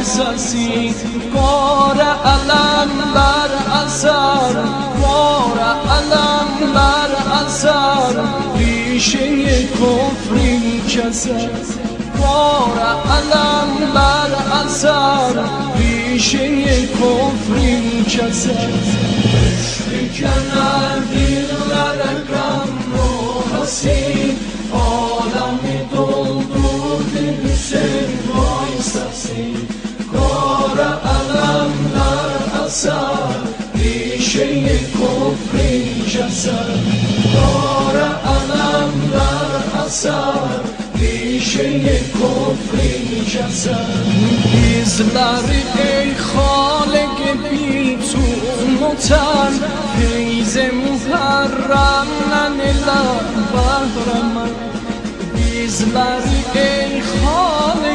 وایسسی بار علم بر اثر بار علم بر اثر ریشه کفری کسد بار علم بر اثر ریشه کفری کسد شکند دلر غم و حسین عالمی doldurdu Hüseyin وایسسی کار علم در اثر ریشه کفری کسد کار علم در اثر ریشه کفری کسد bizleri ey خالق بی تو متن فیض محرم ننلا بهرم bizleri ey خالق